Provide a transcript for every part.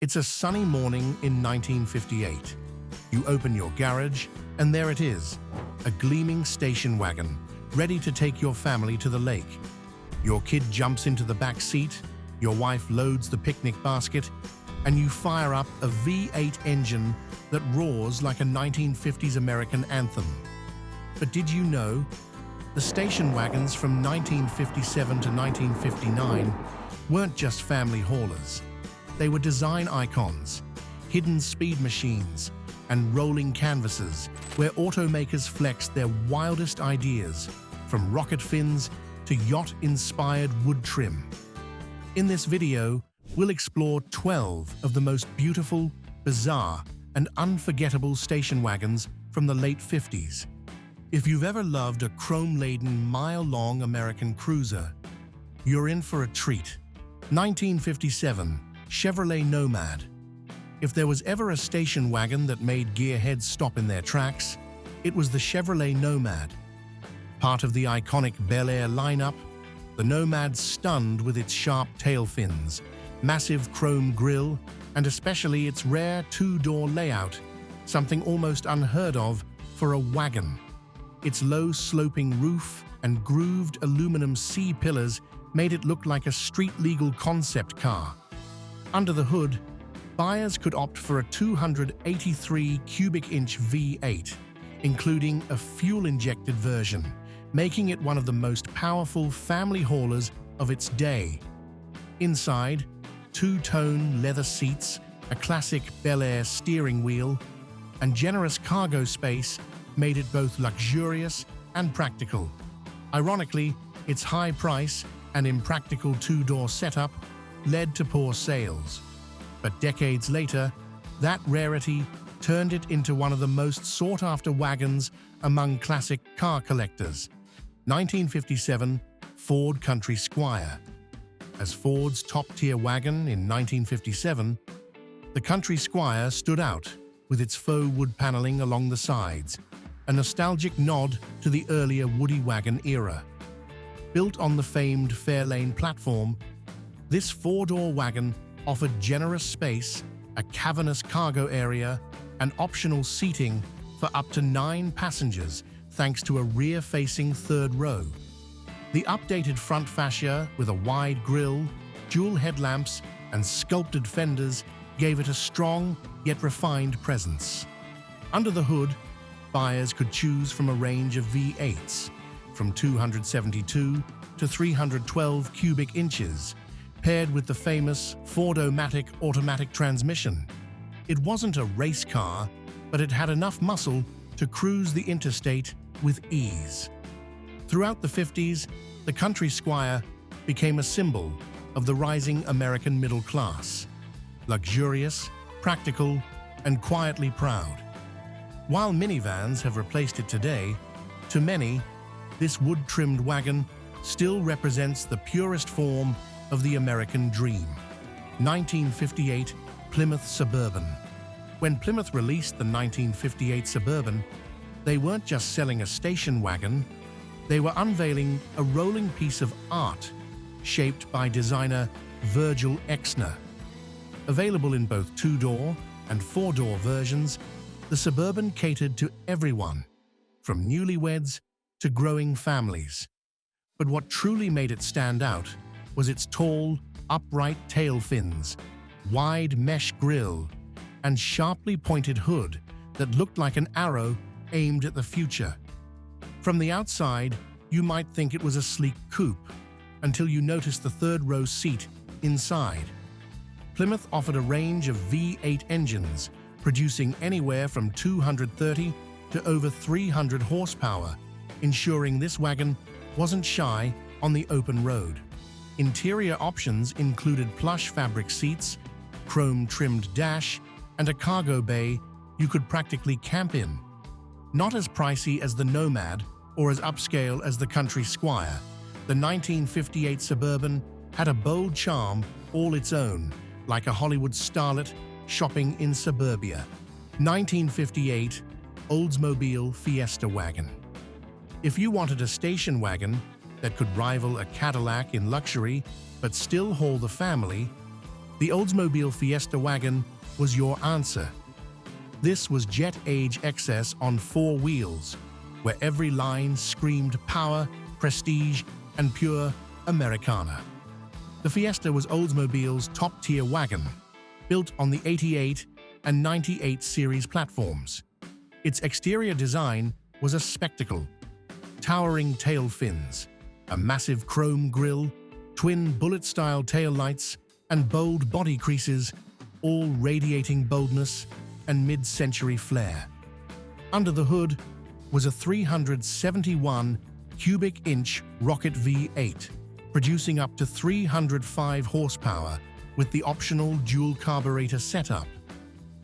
It's a sunny morning in 1958. You open your garage, and there it is, a gleaming station wagon, ready to take your family to the lake. Your kid jumps into the back seat, your wife loads the picnic basket, and you fire up a V8 engine that roars like a 1950s American anthem. But did you know? The station wagons from 1957 to 1959 weren't just family haulers. They were design icons, hidden speed machines, and rolling canvases where automakers flexed their wildest ideas, from rocket fins to yacht-inspired wood trim. In this video, we'll explore 12 of the most beautiful, bizarre, and unforgettable station wagons from the late 50s. If you've ever loved a chrome-laden, mile-long American cruiser, you're in for a treat. 1957, Chevrolet Nomad. If there was ever a station wagon that made gearheads stop in their tracks, it was the Chevrolet Nomad. Part of the iconic Bel Air lineup, the Nomad stunned with its sharp tail fins, massive chrome grille, and especially its rare two-door layout, something almost unheard of for a wagon. Its low sloping roof and grooved aluminum C-pillars made it look like a street-legal concept car. Under the hood, buyers could opt for a 283 cubic inch V8, including a fuel-injected version, making it one of the most powerful family haulers of its day. Inside, two-tone leather seats, a classic Bel Air steering wheel, and generous cargo space made it both luxurious and practical. Ironically, its high price and impractical two-door setup led to poor sales. But decades later, that rarity turned it into one of the most sought-after wagons among classic car collectors. 1957 Ford Country Squire. As Ford's top-tier wagon in 1957, the Country Squire stood out with its faux wood paneling along the sides, a nostalgic nod to the earlier Woody wagon era. Built on the famed Fairlane platform, this four-door wagon offered generous space, a cavernous cargo area, and optional seating for up to 9 passengers thanks to a rear-facing third row. The updated front fascia with a wide grille, dual headlamps, and sculpted fenders gave it a strong yet refined presence. Under the hood, buyers could choose from a range of V8s, from 272 to 312 cubic inches, paired with the famous Ford-O-Matic automatic transmission. It wasn't a race car, but it had enough muscle to cruise the interstate with ease. Throughout the 50s, the Country Squire became a symbol of the rising American middle class. Luxurious, practical, and quietly proud. While minivans have replaced it today, to many, this wood-trimmed wagon still represents the purest form of the American dream. 1958 Plymouth Suburban. When Plymouth released the 1958 Suburban, they weren't just selling a station wagon, they were unveiling a rolling piece of art shaped by designer Virgil Exner. Available in both two-door and four-door versions, the Suburban catered to everyone, from newlyweds to growing families. But what truly made it stand out was its tall, upright tail fins, wide mesh grille, and sharply pointed hood that looked like an arrow aimed at the future. From the outside, you might think it was a sleek coupe, until you noticed the third-row seat inside. Plymouth offered a range of V8 engines, producing anywhere from 230 to over 300 horsepower, ensuring this wagon wasn't shy on the open road. Interior options included plush fabric seats, chrome-trimmed dash, and a cargo bay you could practically camp in. Not as pricey as the Nomad or as upscale as the Country Squire, the 1958 Suburban had a bold charm all its own, like a Hollywood starlet shopping in suburbia. 1958 Oldsmobile Fiesta wagon. If you wanted a station wagon that could rival a Cadillac in luxury but still haul the family, The Oldsmobile Fiesta wagon was your answer. This was jet age excess on 4 wheels, where every line screamed power, prestige, and pure Americana. The Fiesta was Oldsmobile's top-tier wagon, built on the 88 and 98 series platforms. Its exterior design was a spectacle. Towering tail fins, a massive chrome grille, twin bullet-style taillights, and bold body creases, all radiating boldness and mid-century flair. Under the hood was a 371 cubic inch rocket V8, producing up to 305 horsepower with the optional dual carburetor setup.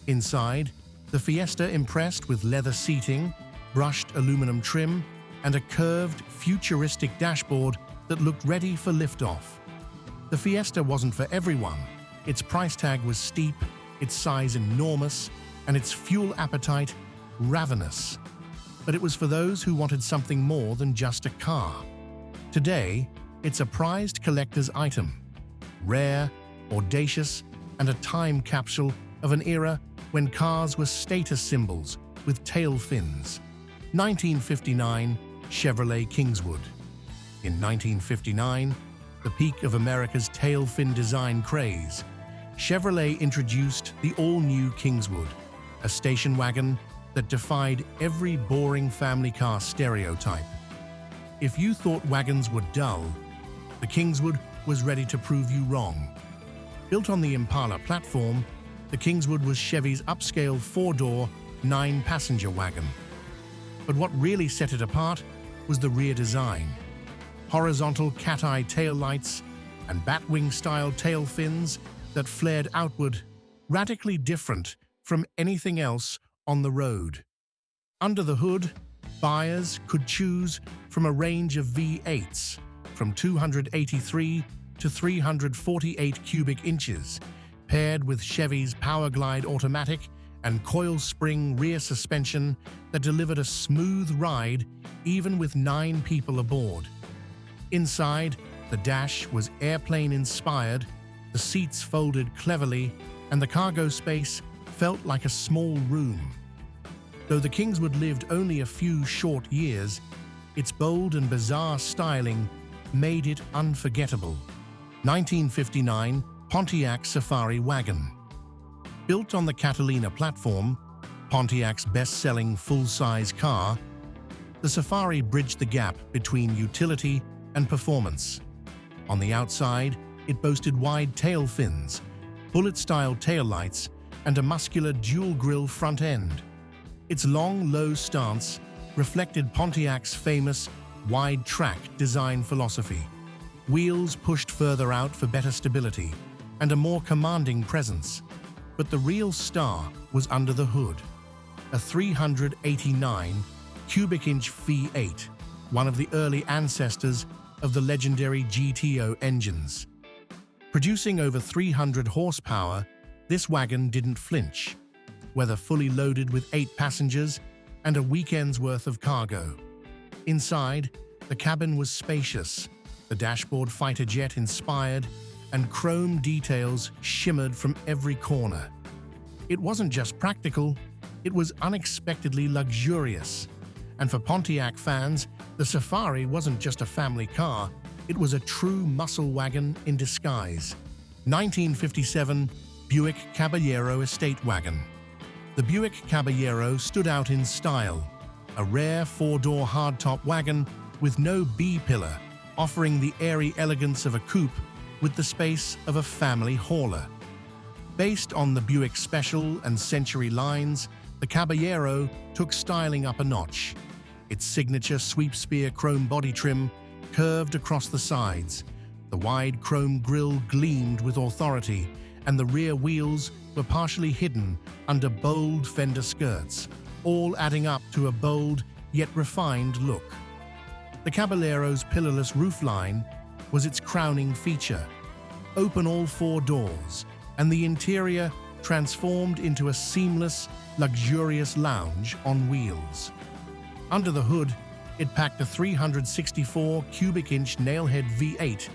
Inside, the Fiesta impressed with leather seating, brushed aluminum trim, and a curved, futuristic dashboard that looked ready for liftoff. The Fiesta wasn't for everyone. Its price tag was steep, its size enormous, and its fuel appetite ravenous. But it was for those who wanted something more than just a car. Today, it's a prized collector's item, rare, audacious, and a time capsule of an era when cars were status symbols with tail fins. 1959 Chevrolet Kingswood. In 1959, the peak of America's tail fin design craze, Chevrolet introduced the all-new Kingswood, a station wagon that defied every boring family car stereotype. If you thought wagons were dull, the Kingswood was ready to prove you wrong. Built on the Impala platform, the Kingswood was Chevy's upscale 4-door, 9-passenger wagon. But what really set it apart was the rear design. Horizontal cat-eye taillights and batwing-style tail fins that flared outward, radically different from anything else on the road. Under the hood, buyers could choose from a range of V8s, from 283 to 348 cubic inches, paired with Chevy's Powerglide automatic and coil spring rear suspension that delivered a smooth ride even with 9 people aboard. Inside, the dash was airplane-inspired, the seats folded cleverly, and the cargo space felt like a small room. Though the Kingswood lived only a few short years, its bold and bizarre styling made it unforgettable. 1959 Pontiac Safari wagon. Built on the Catalina platform, Pontiac's best-selling full-size car, the Safari bridged the gap between utility and performance. On the outside, it boasted wide tail fins, bullet-style taillights, and a muscular dual-grille front end. Its long, low stance reflected Pontiac's famous wide-track design philosophy. Wheels pushed further out for better stability and a more commanding presence. But the real star was under the hood, a 389 cubic inch V8, one of the early ancestors of the legendary GTO engines. Producing over 300 horsepower, this wagon didn't flinch, whether fully loaded with 8 passengers and a weekend's worth of cargo. Inside, the cabin was spacious, the dashboard fighter jet inspired, and chrome details shimmered from every corner. It wasn't just practical, it was unexpectedly luxurious. And for Pontiac fans, the Safari wasn't just a family car, it was a true muscle wagon in disguise. 1957 Buick Cabayro estate wagon. The Buick Cabayro stood out in style, a rare 4-door hardtop wagon with no B-pillar, offering the airy elegance of a coupe with the space of a family hauler. Based on the Buick Special and Century lines, the Cabayro took styling up a notch. Its signature sweep-spear chrome body trim curved across the sides, the wide chrome grille gleamed with authority, and the rear wheels were partially hidden under bold fender skirts, all adding up to a bold yet refined look. The Caballero's pillarless roofline was its crowning feature. Open all 4 doors, and the interior transformed into a seamless, luxurious lounge on wheels. Under the hood, it packed a 364 cubic inch nailhead V8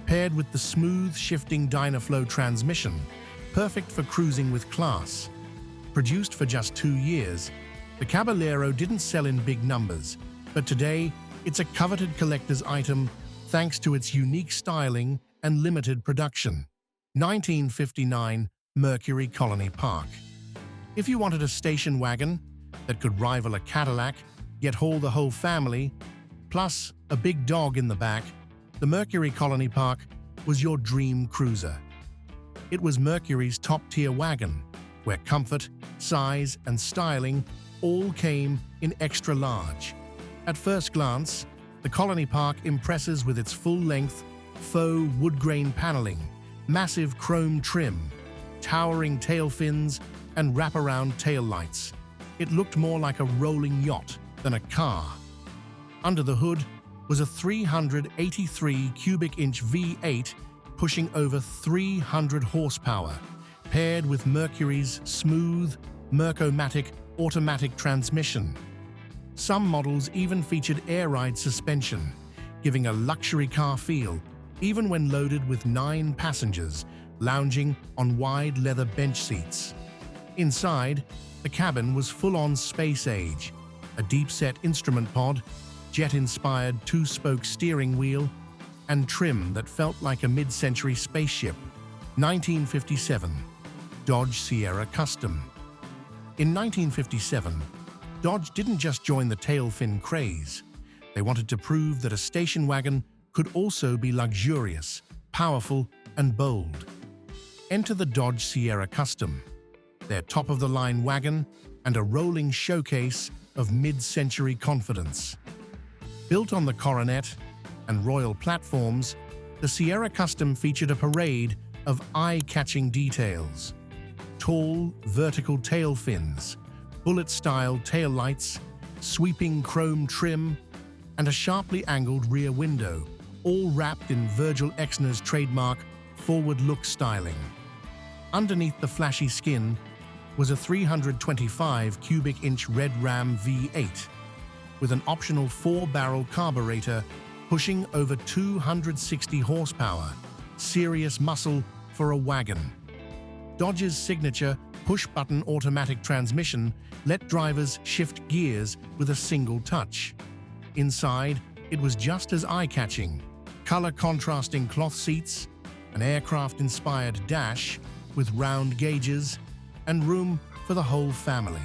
paired with the smooth shifting Dynaflow transmission, perfect for cruising with class. Produced for just 2 years, the Cabayro didn't sell in big numbers, but today it's a coveted collector's item thanks to its unique styling and limited production. 1959 Mercury Colony Park. If you wanted a station wagon that could rival a Cadillac, yet haul the whole family, plus a big dog in the back, the Mercury Colony Park was your dream cruiser. It was Mercury's top-tier wagon, where comfort, size, and styling all came in extra large. At first glance, the Colony Park impresses with its full-length, faux wood-grain paneling, massive chrome trim, towering tail fins, and wraparound taillights. It looked more like a rolling yacht than a car. Under the hood was a 383 cubic inch V8 pushing over 300 horsepower, paired with Mercury's smooth, Mercomatic automatic transmission. Some models even featured air ride suspension, giving a luxury car feel, even when loaded with 9 passengers lounging on wide leather bench seats. Inside, the cabin was full-on space age, a deep-set instrument pod, jet-inspired 2-spoke steering wheel, and trim that felt like a mid-century spaceship. 1957 Dodge Sierra Custom. In 1957, Dodge didn't just join the tailfin craze. They wanted to prove that a station wagon could also be luxurious, powerful, and bold. Enter the Dodge Sierra Custom, their top-of-the-line wagon and a rolling showcase of mid-century confidence. Built on the Coronet and Royal platforms, the Sierra Custom featured a parade of eye-catching details. Tall, vertical tail fins, bullet-style taillights, sweeping chrome trim, and a sharply angled rear window, all wrapped in Virgil Exner's trademark forward-look styling. Underneath the flashy skin was a 325 cubic inch Red Ram V8, with an optional 4-barrel carburetor pushing over 260 horsepower, serious muscle for a wagon. Dodge's signature push-button automatic transmission let drivers shift gears with a single touch. Inside, it was just as eye-catching. Color-contrasting cloth seats, an aircraft-inspired dash with round gauges, and room for the whole family.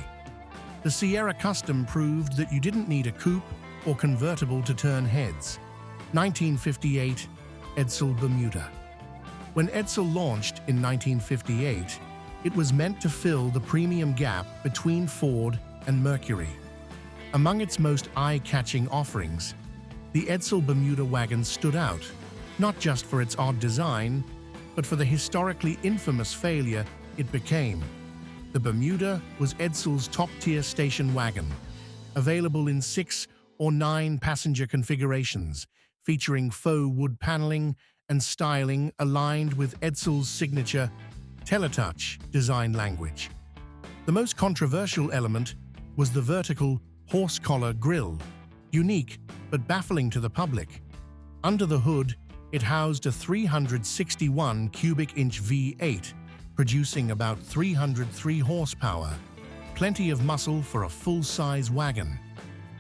The Sierra Custom proved that you didn't need a coupe or convertible to turn heads. 1958 Edsel Bermuda. When Edsel launched in 1958, it was meant to fill the premium gap between Ford and Mercury. Among its most eye-catching offerings, the Edsil Bermuda wagon stood out, not just for its odd design, but for the historically infamous failure it became. The Bermuda was Edsel's top-tier station wagon, available in 6 or 9 passenger configurations, featuring faux wood paneling and styling aligned with Edsel's signature Teletouch design language. The most controversial element was the vertical horse collar grille, unique but baffling to the public. Under the hood, it housed a 361 cubic inch V8, producing about 303 horsepower, plenty of muscle for a full-size wagon.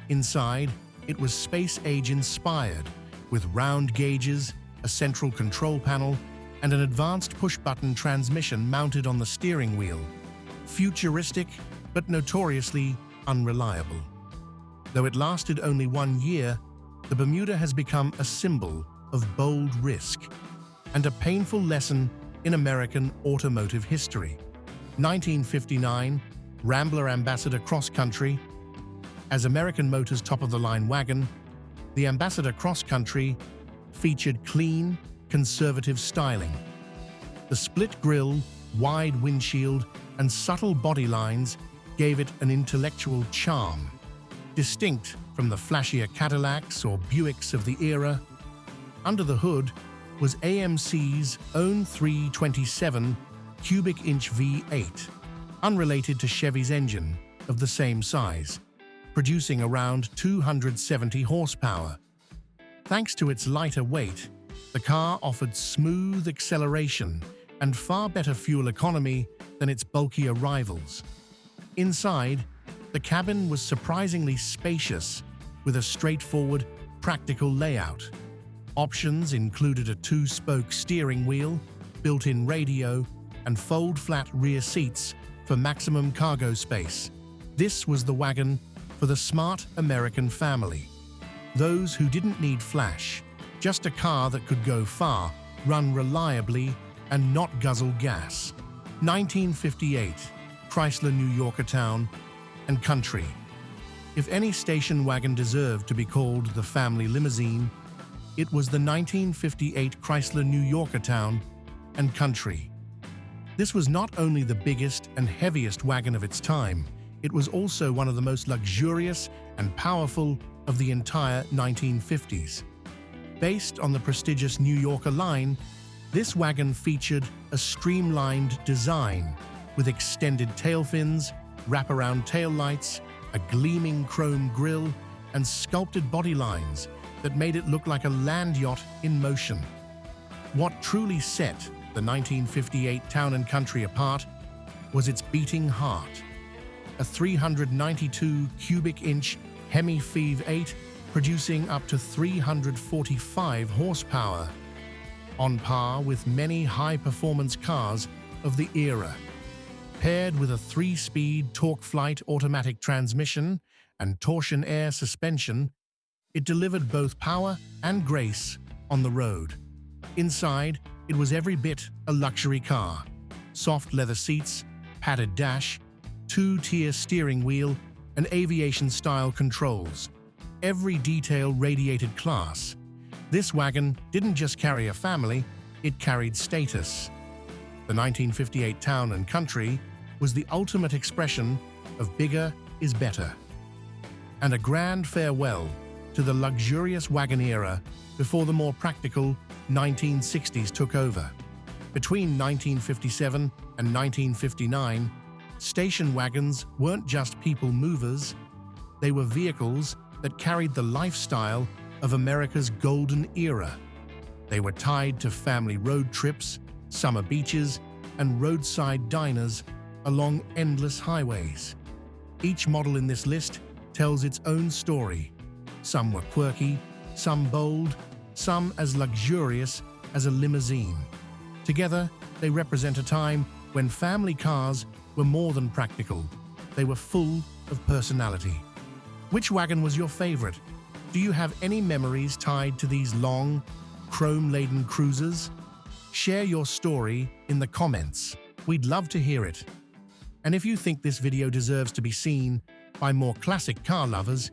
Inside, it was space-age inspired, with round gauges, a central control panel, and an advanced push-button transmission mounted on the steering wheel. Futuristic, but notoriously unreliable. Though it lasted only 1 year, the Bermuda has become a symbol of bold risk and a painful lesson in American automotive history. 1959 Rambler Ambassador Cross Country. As American Motors' top-of-the-line wagon, the Ambassador Cross Country featured clean, conservative styling. The split grille, wide windshield, and subtle body lines gave it an intellectual charm. Distinct from the flashier Cadillacs or Buicks of the era, under the hood was AMC's own 327 cubic inch V8, unrelated to Chevy's engine of the same size, producing around 270 horsepower. Thanks to its lighter weight, The car offered smooth acceleration and far better fuel economy than its bulkier rivals. Inside, the cabin was surprisingly spacious with a straightforward, practical layout. Options included a 2-spoke steering wheel, built-in radio, and fold-flat rear seats for maximum cargo space. This was the wagon for the smart American family. Those who didn't need flash, just a car that could go far, run reliably, and not guzzle gas. 1958, Chrysler New Yorker Town and Country. If any station wagon deserved to be called the family limousine, it was the 1958 Chrysler New Yorker Town and Country. This was not only the biggest and heaviest wagon of its time, it was also one of the most luxurious and powerful of the entire 1950s. Based on the prestigious New Yorker line, this wagon featured a streamlined design with extended tail fins, wraparound taillights, a gleaming chrome grille, and sculpted body lines that made it look like a land yacht in motion. What truly set the 1958 Town & Country apart was its beating heart. A 392 cubic inch Hemi V8 producing up to 345 horsepower, on par with many high-performance cars of the era. Paired with a 3-speed torque-flight automatic transmission and torsion air suspension, it delivered both power and grace on the road. Inside, it was every bit a luxury car. Soft leather seats, padded dash, 2-tier steering wheel, and aviation-style controls. Every detail radiated class. This wagon didn't just carry a family, it carried status. The 1958 Town & Country was the ultimate expression of bigger is better. And a grand farewell to the luxurious wagon era before the more practical 1960s took over. Between 1957 and 1959, station wagons weren't just people movers, they were vehicles that carried the lifestyle of America's golden era. They were tied to family road trips, summer beaches, and roadside diners along endless highways. Each model in this list tells its own story. Some were quirky, some bold, some as luxurious as a limousine. Together, they represent a time when family cars were more than practical. They were full of personality. Which wagon was your favorite? Do you have any memories tied to these long, chrome-laden cruisers? Share your story in the comments. We'd love to hear it. And if you think this video deserves to be seen by more classic car lovers,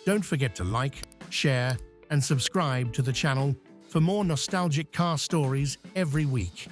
don't forget to like, share, and subscribe to the channel for more nostalgic car stories every week.